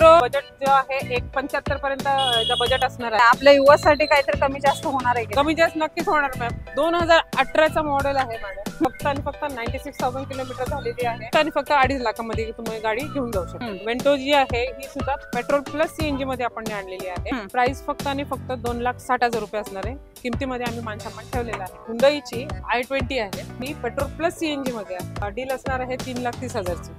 सेंट्रो budget जो आहे 1.75 पर्यंत बजेट असणार आहे. आपल्या युवासाठी काहीतरी कमी जास्त होणार आहे. कमी जास्त नक्कीच होणार मॅम. 2018चा मॉडेल आहे मॅडम. फक्त आणि फक्त 96,000 किलोमीटर झालेली आहे आणि फक्त 2.5 लाखामध्ये तुम्ही गाडी घेऊन जाऊ शकता. वेंटो जी आहे ही सुद्धा पेट्रोल प्लस सीएनजी मध्ये आपण आणलेली आहे. प्राइस फक्त आणि फक्त 2,60,000 रुपये असणार आहे. किमतीमध्ये आम्ही मानसन्मान ठेवलेला आहे. हुंडईची i20 आहे, ही पेट्रोल प्लस सीएनजी मध्ये आहे. डील असणार आहे 3,30,000 ची.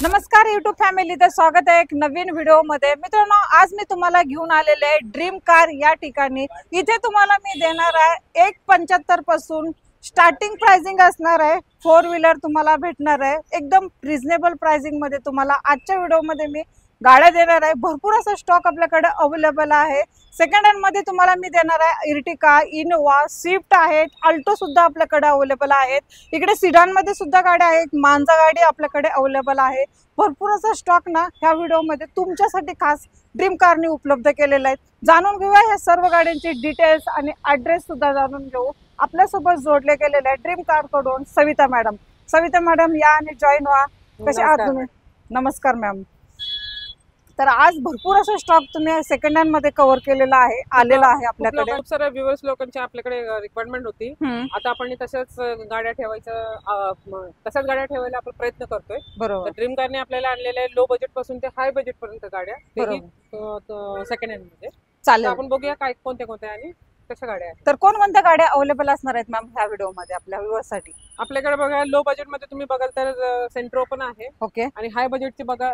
नमस्कार YouTube फॅमिली, तर स्वागत आहे एक नवीन व्हिडिओ मध्ये. मित्रांनो, आज मी तुम्हाला घेऊन आलेले आहे ड्रीम कार या ठिकाणी. इथे तुम्हाला मी देणार आहे 1.75 पासून स्टार्टिंग प्राइसिंग असणार आहे. 4 व्हीलर तुम्हाला भेटणार आहे एकदम रिझनेबल प्राइसिंग मध्ये. तुम्हाला आजच्या व्हिडिओ मध्ये मी गाड्या देणार आहे. भरपूर असा स्टॉक आपल्याकडे अवेलेबल आहे. सेकंड हँड मध्ये तुम्हाला मी देणार आहे इर्टिका, इनोवा, स्विफ्ट आहेत, अल्टो सुद्धा आपल्याकडे अवेलेबल आहेत. इकडे सिडान मध्ये सुद्धा गाड्या आहेत, मांजा गाडी आपल्याकडे अवेलेबल आहे. भरपूर असा स्टॉक ना ह्या व्हिडिओ मध्ये तुमच्यासाठी खास ड्रीम कारने उपलब्ध केलेला आहे. जाणून घेऊया या सर्व गाड्यांची डिटेल्स आणि ऍड्रेस सुद्धा जाणून घेऊ. आपल्यासोबत जोडले गेलेले आहे ड्रीम कार कडून सविता मॅडम. सविता मॅडम या आणि जॉईन व्हा. कसे आहात तुम्ही? नमस्कार मॅम. तर आज भरपूर असा स्टॉक तुम्ही सेकंड हँड मध्ये कव्हर केलेला आहे, आलेला आहे आपल्याकडे. खूप सारे व्ह्युअर्स लोकांची आपल्याकडे रिक्वायरमेंट होती. आता आपण तशाच गाड्या ठेवायला आपण प्रयत्न करतोय. बरोबर. ड्रीम कारने आपल्याला आणलेले लो बजेट पासून ते हाय बजेट पर्यंत गाड्या सेकंड हँड मध्ये. चालेल, आपण बघूया काय कोणत्या आणि कशा गाड्या आहेत. तर कोणत्या गाड्या अवेलेबल असणार आहेत मॅम ह्या व्हिडिओ मध्ये आपल्या व्ह्युअर्स साठी? आपल्याकडे बघा लो बजेट मध्ये तुम्ही बघाल तर सेंट्रो पण आहे. ओके. आणि हाय बजेटची बघा,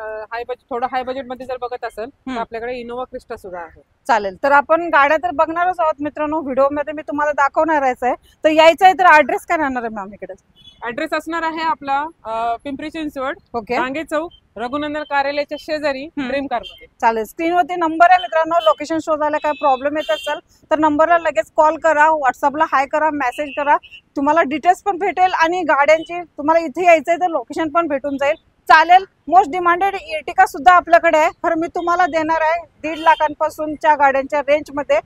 थोडं हाय बजेट मध्ये जर बघत असेल तर आपल्याकडे इनोवा क्रिस्टा सुद्धा आहे. चालेल, तर आपण गाड्या तर बघणारच आहोत मित्रांनो. व्हिडिओ मध्ये मी तुम्हाला दाखवणारच आहे. तर यायचं आहे तर ऍड्रेस काय राहणार आहे मॅम इकडे? ऍड्रेस असणार आहे आपला पिंपरी चिंचवड, ओके, रांगे चौक, रघुनंदन कार्यालयाच्या शेजारी ड्रीम कार मध्ये. चालेल, स्क्रीनवरती नंबर आहे मित्रांनो. लोकेशन शोधायला काय प्रॉब्लेम येत असेल तर नंबरला लगेच कॉल करा, व्हॉट्सअपला हाय करा, मेसेज करा. तुम्हाला डिटेल्स पण भेटेल आणि गाड्यांची तुम्हाला इथे यायचंय तर लोकेशन पण भेटून जाईल. चालेल. मोस्ट डिमांडेड इर्टिका सुद्धा आपल्याकडे आहे. तर मी तुम्हाला देणार आहे 1.5 लाखांपासूनच्या गाड्यांच्या रेंज मध्ये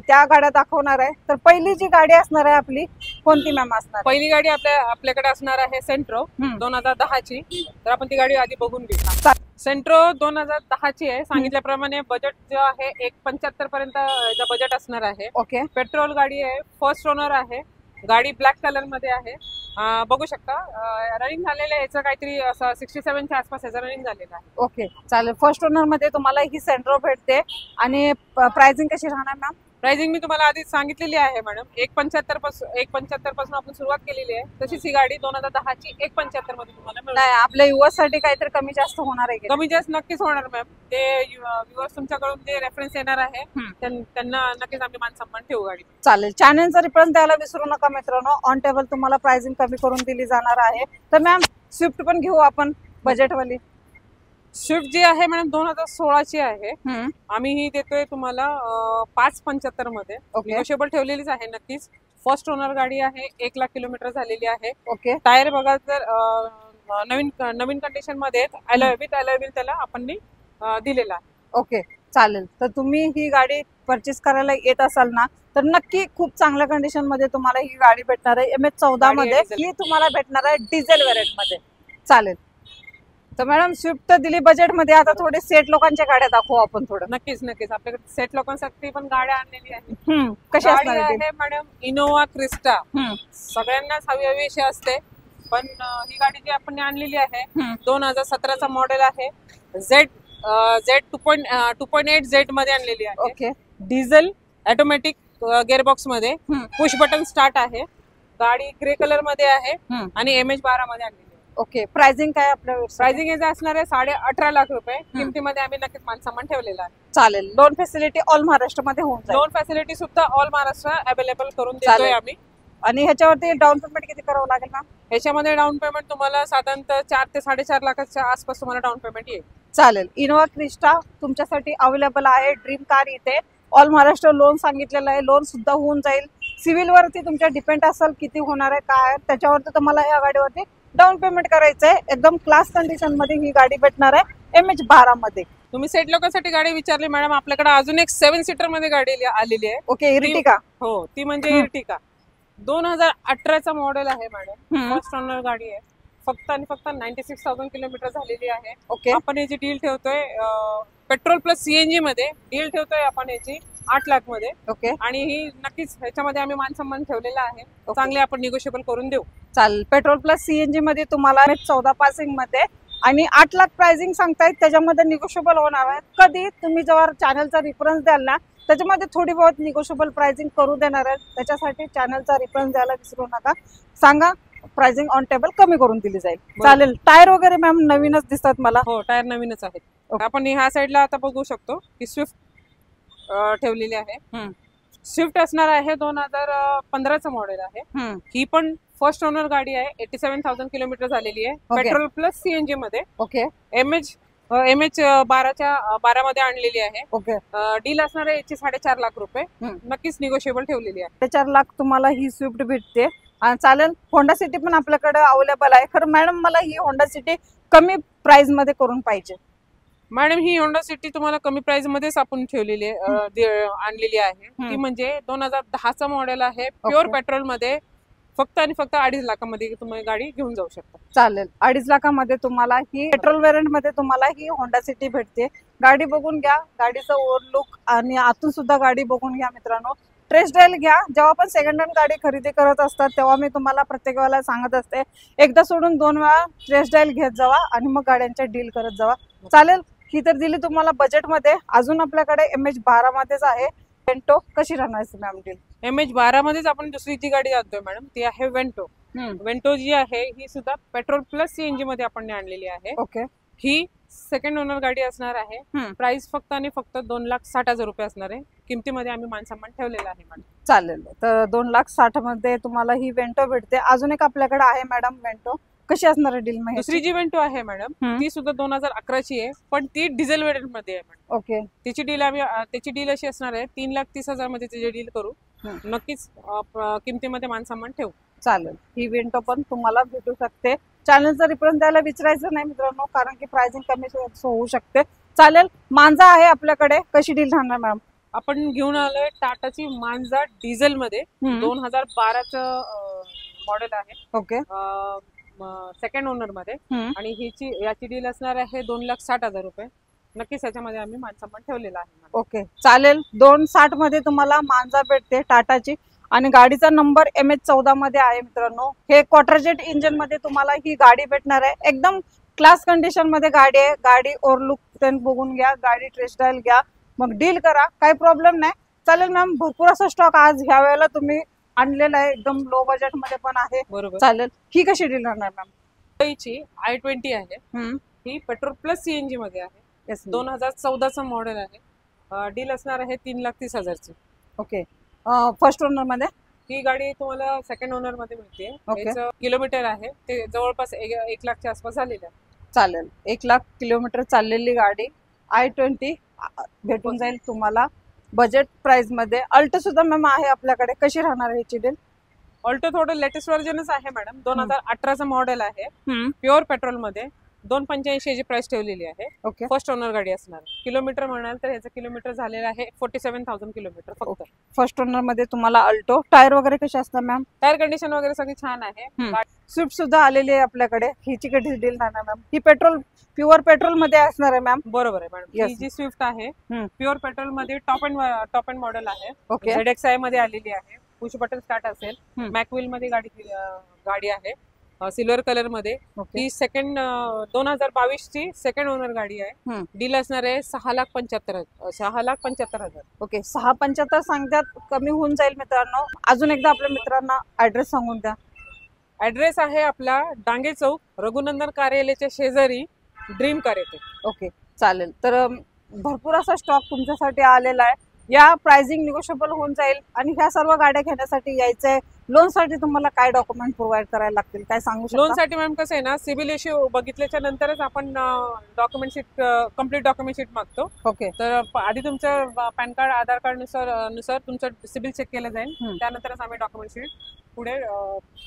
त्या गाड्या दाखवणार आहे. तर पहिली जी गाडी असणार आहे आपली कोणती मॅम असणार? पहिली गाडी आपल्याकडे असणार आहे सेंट्रो 2010 ची. तर आपण ती गाडी आधी बघून घेऊ. सेंट्रो 2010 ची आहे. सांगितल्याप्रमाणे बजेट जो आहे 1.75 पर्यंत बजेट असणार आहे. ओके. पेट्रोल गाडी आहे, फर्स्ट ओनर आहे. गाडी ब्लॅक कलर मध्ये आहे. बघू शकता रनिंग झालेलं आहे याचं काहीतरी असं 67 च्या आसपास याचं रनिंग झालेलं आहे. ओके, चालेल. फर्स्ट ओनर मध्ये तुम्हाला ही सेंट्रो भेटते. आणि प्राइसिंग कशी राहणार मॅम? प्राइसिंग मी तुम्हाला आधी सांगितलेली आहे मॅडम. 1.75 पासून आपण सुरुवात केलेली आहे. तशीच ही गाडी 2010 ची 1.75 मध्ये तुम्हाला मिळेल. नाही, आपल्या युवासाठी काहीतरी कमी जास्त होणार आहे? कमी जास्त नक्कीच होणार मॅम. ते व्ह्युअर्स तुमच्याकडून जे रेफरन्स येणार आहे त्यांना नक्कीच आम्ही मानसन्मान ठेवू गाडी. चालेल. चॅनलचा रेफरन्स द्यायला विसरू नका मित्रांनो. ऑन टेबल तुम्हाला प्राइसिंग कमी करून दिली जाणार आहे. तर मॅम स्विफ्ट पण घेऊ आपण बजेटवाली. स्विफ्ट जी आहे मॅडम 2016 ची आहे. आम्ही ही देतोय तुम्हाला 5.75 मध्ये. निगोशिएबल ठेवलेलीच आहे नक्कीच. फर्स्ट ओनर गाडी आहे, 1 लाख किलोमीटर झालेली आहे. ओके. टायर बघा तर नवीन कंडिशन मध्ये विथ अलॉय व्हील त्याला आपण दिलेला आहे. ओके, चालेल. तर तुम्ही ही गाडी परचेस करायला येत असाल ना तर नक्की खूप चांगल्या कंडिशन मध्ये तुम्हाला ही गाडी भेटणार आहे. MH14 मध्ये ही तुम्हाला भेटणार आहे डिझेल व्हेरियंट मध्ये. चालेल. तर मॅडम स्विफ्ट दिली बजेट मध्ये. आता थोडे सेट लोकांच्या गाड्या दाखवू आपण थोडं. नक्कीच आपल्याकडे सेट लोकांसाठी पण गाड्या आणलेली आहेत. कशी असणार आहे मॅडम? इनोवा क्रिस्टा सगळ्यांनाच हवी अशी असते. पण ही गाडी जी आपण आणलेली आहे 2017चा मॉडेल आहे. Z 2.8 Z मध्ये आणलेली आहे. ओके. डिझेल ऑटोमॅटिक गिअरबॉक्स मध्ये, पुश बटन स्टार्ट आहे. गाडी ग्रे कलर मध्ये आहे आणि MH12 मध्ये आणलेली आहे. ओके. प्राइसिंग काय आपल्या? प्राइसिंग याचं असणार आहे 18.5 लाख रुपये. किमतीमध्ये आम्ही नक्कीच मानसन्मान ठेवलेला आहे. चालेल. लोन फॅसिलिटी ऑल महाराष्ट्र मध्ये होऊन जाईल. लोन फॅसिलिटी सुद्धा ऑल महाराष्ट्र अवेलेबल करून देतोय आम्ही. आणि ह्याच्यावरती डाऊन पेमेंट किती करावं लागेल मॅम? ह्याच्यामध्ये डाऊन पेमेंट तुम्हाला साधारणतः 4 ते 4.5 लाखाच्या आसपास तुम्हाला डाऊन पेमेंट येईल. चालेल. इनोवा क्रिस्टा तुमच्यासाठी अवेलेबल आहे ड्रीम कार इथे. ऑल महाराष्ट्र लोन सांगितलेलं आहे. लोन सुद्धा होऊन जाईल. सिव्हिल वरती तुमच्या डिपेंड असेल किती होणार आहे काय, त्याच्यावरती तुम्हाला या गाडीवरती डाऊन पेमेंट करायचंय. एकदम क्लास कंडिशन मध्ये ही गाडी भेटणार आहे MH12 मध्ये. तुम्ही सेट लोकांसाठी गाडी विचारली मॅडम. आपल्याकडे अजून एक 7 सीटर मध्ये गाडी आलेली आहे. ओके. इर्टिका. हो, ती म्हणजे इर्टिका. 2018चा मॉडेल आहे मॅडम. हम्म. फर्स्ट ओनर गाडी आहे. फक्त आणि फक्त 96,000 किलोमीटर झालेली आहे. ओके आपण याची डील ठेवतोय पेट्रोल प्लस सीएनजी मध्ये डील ठेवतोय आपण याची 8 लाख मध्ये. ओके आणि ही नक्कीच ह्याच्यामध्ये आम्ही मान सन्मान ठेवलेला आहे. चांगले आपण निगोशिएबल करून देऊ. चालेल. पेट्रोल प्लस सीएनजी मध्ये तुम्हाला 14 पासिंग मध्ये आणि 8 लाख प्राइसिंग सांगतायत, त्याच्यामध्ये निगोशिएबल होणार आहे. कधी तुम्ही जेव्हा चॅनलचा रेफरन्स द्याल ना त्याच्यामध्ये थोडी बहुत निगोशिएबल प्राइसिंग करू देणार आहे. त्याच्यासाठी चॅनलचा रेफरन्स द्यायला विसरू नका. सांगा, प्राइसिंग ऑन टेबल कमी करून दिली जाईल. चालेल. टायर वगैरे मॅम नवीनच दिसतात मला. हो, टायर नवीनच आहेत. ओके. आपण ह्या साईडला आता बघू शकतो की स्विफ्ट ठेवलेली आहे. स्विफ्ट असणार आहे 2015चं मॉडेल आहे. ही पण फर्स्ट ओनर गाडी आहे. 87,000 किलोमीटर झालेली आहे. ओके. पेट्रोल प्लस सीएनजी मध्ये. ओके एमएच 12 आणलेली आहे. ओके. डील असणार आहे याची 4.5 लाख रुपये. नक्कीच निगोशिएबल ठेवलेली आहे. 4 लाख तुम्हाला ही स्विफ्ट भेटते. चालेल. होंडा सिटी पण आपल्याकडे अवेलेबल आहे. खरं मॅडम मला ही होंडा सिटी कमी प्राइस मध्ये करून पाहिजे. मॅडम ही होंडा सिटी तुम्हाला कमी प्राइस मध्येच आपण ठेवलेली आणलेली आहे. ती म्हणजे 2010चा मॉडेल आहे. Pure okay. पेट्रोल मध्ये फक्त आणि फक्त 2.5 लाखामध्ये तुम्ही गाडी घेऊन जाऊ शकता. चालेल. 2.5 लाखामध्ये तुम्हाला ही पेट्रोल वेरियंट मध्ये तुम्हाला ही होंडा सिटी भेटते. गाडी बघून घ्या, गाडीचं ओव्हरलुक आणि आतून सुद्धा गाडी बघून घ्या मित्रांनो. टेस्ट ड्राइव्ह घ्या. जेव्हा पण सेकंड हँड गाडी खरेदी करत असतात तेव्हा मी तुम्हाला प्रत्येक वेळेला सांगत असते, एकदा सोडून 2 वेळा टेस्ट ड्राइव्ह घेत जावा आणि मग गाड्यांच्या डील करत जावा. चालेल. ही तर दिली तुम्हाला बजेटमध्ये. अजून आपल्याकडे MH12 मध्येच आहे वेंटो. कशी राहणार मॅम डील? MH12 मध्येच आपण दुसरी जी गाडी जातोय मॅडम ती आहे वेंटो. वेंटो जी आहे ही सुद्धा पेट्रोल प्लस सीएनजी मध्ये आपण आणलेली आहे. ओके. ही सेकंड ओनर गाडी असणार आहे. प्राइस फक्त आणि फक्त 2,60,000 रुपये असणार आहे. किमतीमध्ये आम्ही मानसन्मान ठेवलेला आहे मॅडम. चालेल. तर 2,60,000 मध्ये तुम्हाला ही वेंटो भेटते. अजून एक आपल्याकडे आहे मॅडम वेंटो. कशी असणार आहे डील? दुसरी जी वेंटो आहे मॅडम ती सुद्धा 2011ची आहे, पण ती डिझेल वेरियंट मध्ये आहे मॅडम. ओके. त्याची डील अशी असणार आहे 3,30,000 मध्ये त्याची डील करू. नक्कीच किमतीमध्ये मानसन्मान ठेवू. चालेल. ही वेंटो पण तुम्हाला भेटू शकते. चॅनलचा रेफरन्स द्यायला विचारायचं नाही मित्रांनो, कारण की प्राइसिंग कमी होऊ शकते. चालेल. मांजा आहे आपल्याकडे. कशी डील राहणार मॅम? आपण घेऊन आलोय टाटाची मांजा डिझेल मध्ये. 2012चं मॉडेल आहे. ओके. सेकंड ओनर मध्ये. आणि याची डील असणार आहे 2,60,000 रुपये. नक्कीच याच्यामध्ये आम्ही मानसन्मान ठेवलेला आहे. ओके. चालेल. 2,60 मध्ये तुम्हाला मांजा भेटते टाटाची आणि गाडीचा नंबर MH14 मध्ये आहे मित्रांनो. हे क्वार्टरजेट इंजिन मध्ये तुम्हाला ही गाडी भेटणार आहे. एकदम क्लास कंडिशन मध्ये गाडी आहे. गाडी ओव्हरलुक बघून घ्या, गाडी टेस्ट ड्राइव्ह घ्या, मग डील करा, काही प्रॉब्लेम नाही. चालेल मॅम. भरपूर असा स्टॉक आज ह्या वेळेला तुम्ही आणलेला आहे. एकदम लो बजेट मध्ये पण आहे. बरोबर. चालेल. ही कशी डील राहणार मॅम? ची i20 आहे. ही पेट्रोल प्लस सीएनजी मध्ये आहे. 2014चं मॉडेल आहे. डील असणार आहे 3,30,000 ची. ओके. फर्स्ट ओनर मध्ये ही गाडी तुम्हाला सेकंड ओनर मध्ये मिळते. ओके. किलोमीटर आहे ते जवळपास 1 लाखच्या आसपास झालेलं आहे. चालेल. 1 लाख किलोमीटर चाललेली गाडी i20 भेटून जाईल तुम्हाला बजेट प्राइस मध्ये. अल्टो सुद्धा मॅम आहे आपल्याकडे. कशी राहणार आहे याची डील? अल्टो थोडं लेटेस्ट व्हर्जनच आहे मॅडम. 2018चं मॉडेल आहे. प्युअर पेट्रोल मध्ये 2,85 याची प्राइस ठेवलेली आहे. ओके. फर्स्ट ओनर गाडी असणार. किलोमीटर म्हणाल तर ह्याचं किलोमीटर झालेलं आहे 47,000 किलोमीटर फक्त. फर्स्ट ओनर मध्ये तुम्हाला अल्टो. टायर वगैरे कसे असतात मॅम? टायर कंडिशन वगैरे सगळी छान आहे. स्विफ्ट सुद्धा आलेली आहे आपल्याकडे. हिची कधी डील राहणार मॅम? ही पेट्रोल प्युअर पेट्रोल मध्ये असणार आहे मॅम. बरोबर आहे मॅडम. ही जी स्विफ्ट आहे प्युअर पेट्रोल मध्ये टॉप अँड मॉडेल आहे. ओके. ZXi मध्ये आलेली आहे. पुश बटन स्टार्ट असेल. मॅकविल मध्ये गाडी आहे. सिल्वर कलर मध्ये. ही सेकंड 2022 ची सेकंड ओनर गाडी आहे. डील असणार आहे 6,75,000. ओके. 6,75 सांगतात. कमी होऊन जाईल मित्रांनो. अजून एकदा आपल्या मित्रांना ऍड्रेस सांगून द्या. ऍड्रेस आहे आपला डांगे चौक, रघुनंदन कार्यालयाच्या शेजारी, ड्रीम कार येते. ओके. चालेल. तर भरपूर असा स्टॉक तुमच्यासाठी आलेला आहे. या प्राइसिंग निगोशिएबल होऊन जाईल. आणि ह्या सर्व गाड्या घेण्यासाठी यायचंय. लोन साठी तुम्हाला काय डॉक्युमेंट प्रोव्हाइड करायला लागतील, काय सांगू शकता? लोन साठी मॅम कसं आहे ना, सिबिल इश्यू बघितल्याच्या नंतरच आपण document sheet, complete document sheet मागतो. ओके. तर आधी तुमचं पॅन कार्ड, आधार कार्ड नुसार तुमचं सिबिल चेक केलं जाईल. त्यानंतरच आम्ही डॉक्युमेंट शीट पुढे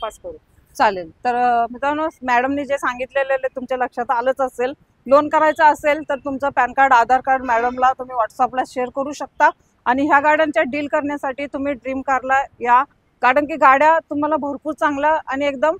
पास करू. चालेल. तर मित्रांनो, मॅडमनी जे सांगितलेले तुमच्या लक्षात आलंच असेल. लोन करायचं असेल तर तुमचं पॅन कार्ड, आधार कार्ड मॅडमला तुम्ही व्हॉट्सअपला शेअर करू शकता. आणि ह्या गाड्यांच्या डील करण्यासाठी तुम्ही ड्रीम कारला या. कारण की गाड्या तुम्हाला भरपूर चांगल्या आणि एकदम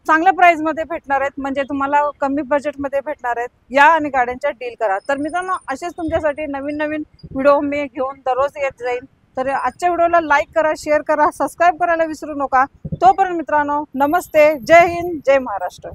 चांगल्या प्राइस मध्ये भेटणार आहेत, म्हणजे तुम्हाला कमी बजेट मध्ये भेटणार आहेत. या आणि गाड्यांच्या डील करा. तर मित्रांनो, असेच तुमच्यासाठी नवीन नवीन व्हिडिओ मी घेऊन दररोज येत जाईल. तर आजच्या व्हिडिओला लाईक करा, शेअर करा, सबस्क्राईब करायला विसरू नका. तोपर्यंत मित्रांनो, नमस्ते, जय हिंद, जय महाराष्ट्र.